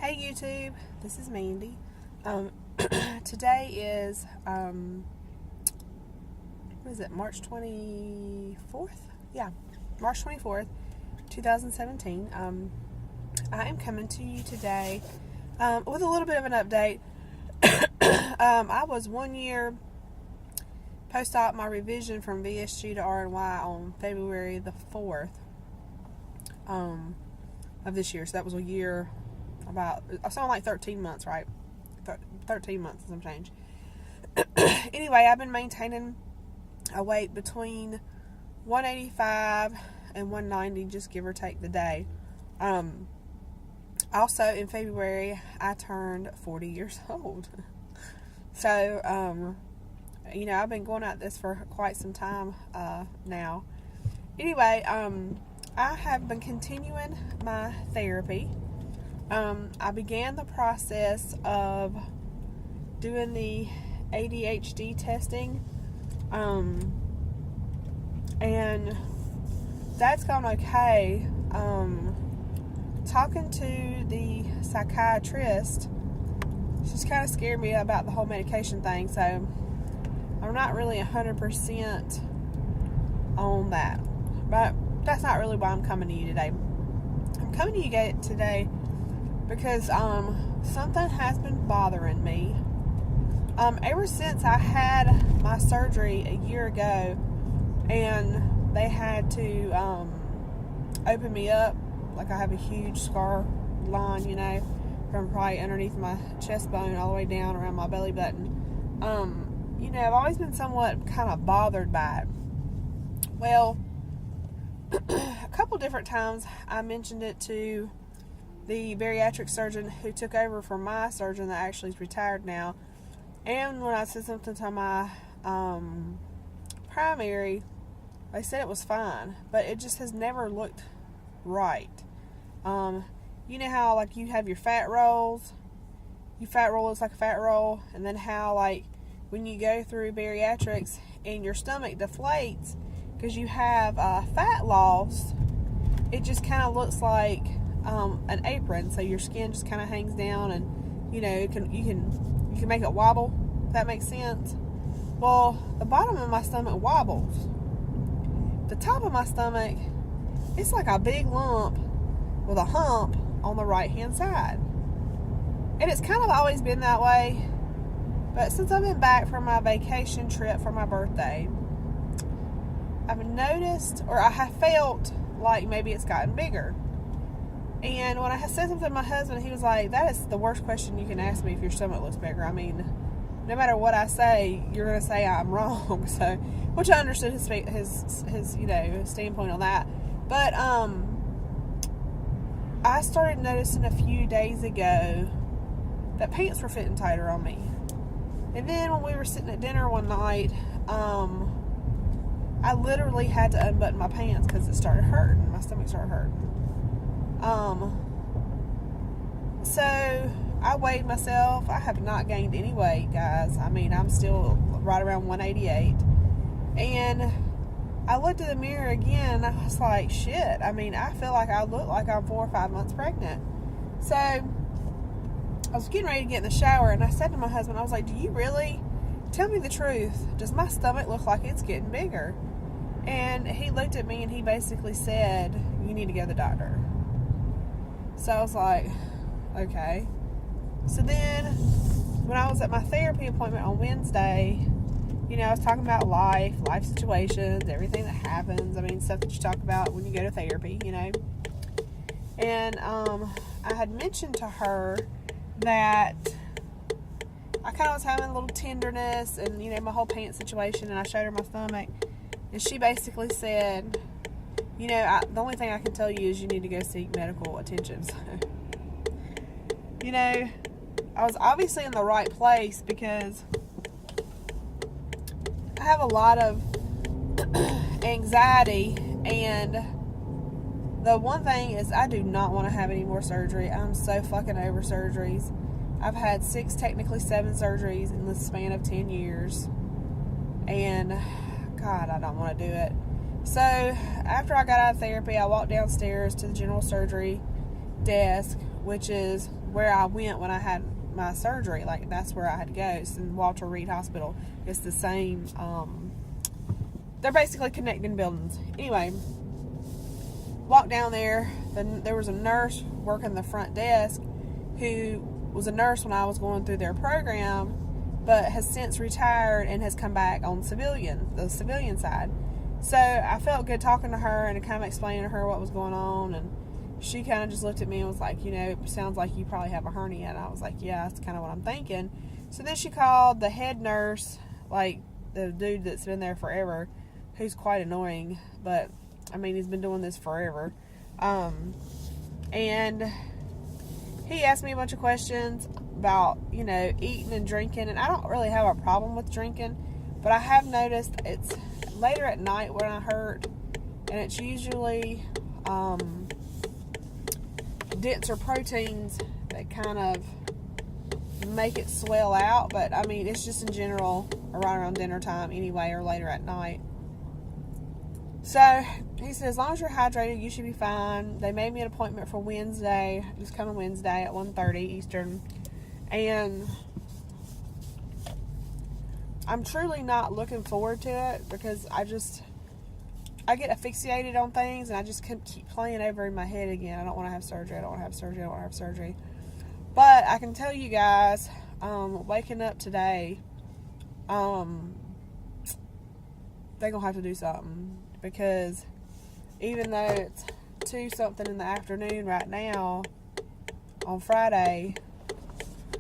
Hey YouTube, this is Mandy. Today is what is it, March 24th? Yeah, March 24th, 2017. I am coming to you today with a little bit of an update. I was 1 year post-op my revision from vsg to rny on February the 4th of this year. So that was a year, about, I sound like 13 months, right? 13 months and some change. Anyway, I've been maintaining a weight between 185 and 190, just give or take the day. Also in February, I turned 40 years old. So, you know, I've been going at this for quite some time now. Anyway, I have been continuing my therapy. I began the process of doing the ADHD testing, and that's gone okay. Talking to the psychiatrist, she's kind of scared me about the whole medication thing, so I'm not really 100% on that. But that's not really why I'm coming to you today. I'm coming to you today because something has been bothering me. Ever since I had my surgery a year ago, and they had to open me up, like I have a huge scar line, you know, from probably underneath my chest bone all the way down around my belly button. You know, I've always been somewhat kind of bothered by it. Well, a couple different times I mentioned it to the bariatric surgeon who took over from my surgeon that actually is retired now, and when I said something to my primary, they said it was fine, but it just has never looked right. You know how, like, you have your fat rolls, your fat roll looks like a fat roll, and then how, like, when you go through bariatrics and your stomach deflates because you have fat loss, it just kind of looks like an apron, so your skin just kind of hangs down, and you know, you can make it wobble, if that makes sense. Well, the bottom of my stomach wobbles. The top of my stomach, it's like a big lump with a hump on the right hand side, and it's kind of always been that way. But since I've been back from my vacation trip for my birthday, I've noticed, or I have felt like maybe it's gotten bigger. And when I said something to my husband, he was like, that is the worst question you can ask me if your stomach looks bigger. I mean, no matter what I say, you're going to say I'm wrong. So, which I understood his you know, standpoint on that. But I started noticing a few days ago that pants were fitting tighter on me. And then when we were sitting at dinner one night, I literally had to unbutton my pants because it started hurting. My stomach started hurting. So I weighed myself. I have not gained any weight, guys. I mean, I'm still right around 188. And I looked in the mirror again, and I was like, shit. I mean, I feel like I look like I'm 4 or 5 months pregnant. So I was getting ready to get in the shower, and I said to my husband, I was like, do you really? Tell me the truth. Does my stomach look like it's getting bigger? And he looked at me and he basically said, you need to go to the doctor. So I was like, okay. So then when I was at my therapy appointment on Wednesday, you know, I was talking about life situations, everything that happens. I mean, stuff that you talk about when you go to therapy, you know. And I had mentioned to her that I kind of was having a little tenderness and, you know, my whole pants situation, and I showed her my stomach, and she basically said, you know, the only thing I can tell you is you need to go seek medical attention. So, you know, I was obviously in the right place because I have a lot of anxiety, and the one thing is I do not want to have any more surgery. I'm so fucking over surgeries. I've had 6, technically 7 surgeries in the span of 10 years. And, God, I don't want to do it. So after I got out of therapy, I walked downstairs to the general surgery desk which is where I went when I had my surgery. Like, that's where I had to go. It's in Walter Reed Hospital. It's the same, they're basically connecting buildings. Anyway, walked down there. Then there was a nurse working the front desk who was a nurse when I was going through their program, but has since retired and has come back on the civilian side. So I felt good talking to her and kind of explaining to her what was going on, and she kind of just looked at me and was like, it sounds like you probably have a hernia. And I was like, yeah, that's kind of what I'm thinking. So then she called the head nurse, like the dude that's been there forever, who's quite annoying, but I mean, he's been doing this forever. And he asked me a bunch of questions about, eating and drinking. And I don't really have a problem with drinking, but I have noticed it's later at night when I hurt, and it's usually denser proteins that kind of make it swell out. But I mean, it's just in general right around dinner time anyway, or later at night. So he said, as long as you're hydrated, you should be fine. They made me an appointment for Wednesday, this coming Wednesday at 1:30 Eastern. And I'm truly not looking forward to it, because I get asphyxiated on things, and I just keep playing over in my head again. I don't want to have surgery. I don't want to have surgery. I don't want to have surgery. But I can tell you guys, waking up today, they're going to have to do something. Because even though it's 2-something in the afternoon right now on Friday,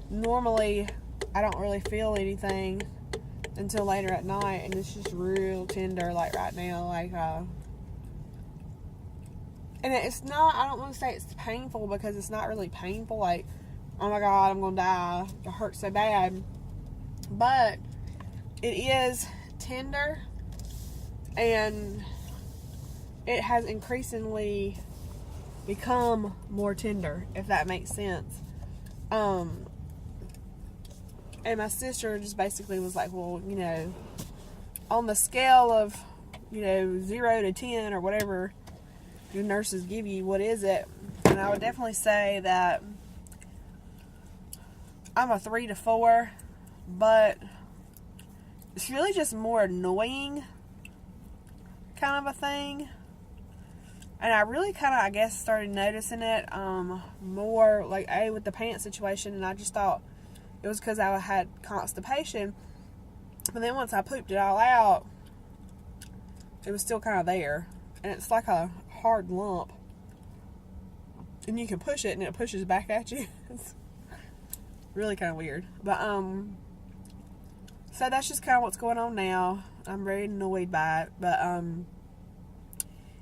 normally I don't really feel anything until later at night, and it's just real tender, like right now, and it's not, I don't want to say it's painful, because it's not really painful, like, oh my God, I'm gonna die, it hurts so bad, but it is tender, and it has increasingly become more tender, if that makes sense. And my sister just basically was like, well, on the scale of, 0 to 10 or whatever your nurses give you, what is it? And I would definitely say that I'm a 3 to 4, but it's really just more annoying kind of a thing. And I really kind of, I guess, started noticing it more, like, with the pants situation, and I just thought it was because I had constipation. But then once I pooped it all out, it was still kind of there. And it's like a hard lump. And you can push it, and it pushes back at you. It's really kind of weird. But, so that's just kind of what's going on now. I'm very annoyed by it. But,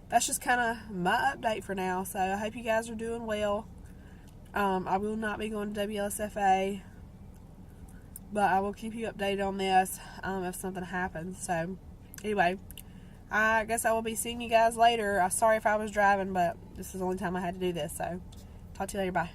that's just kind of my update for now. So I hope you guys are doing well. I will not be going to WLSFA, but I will keep you updated on this if something happens. So anyway, I guess I will be seeing you guys later. I'm sorry if I was driving, but this is the only time I had to do this. So talk to you later. Bye.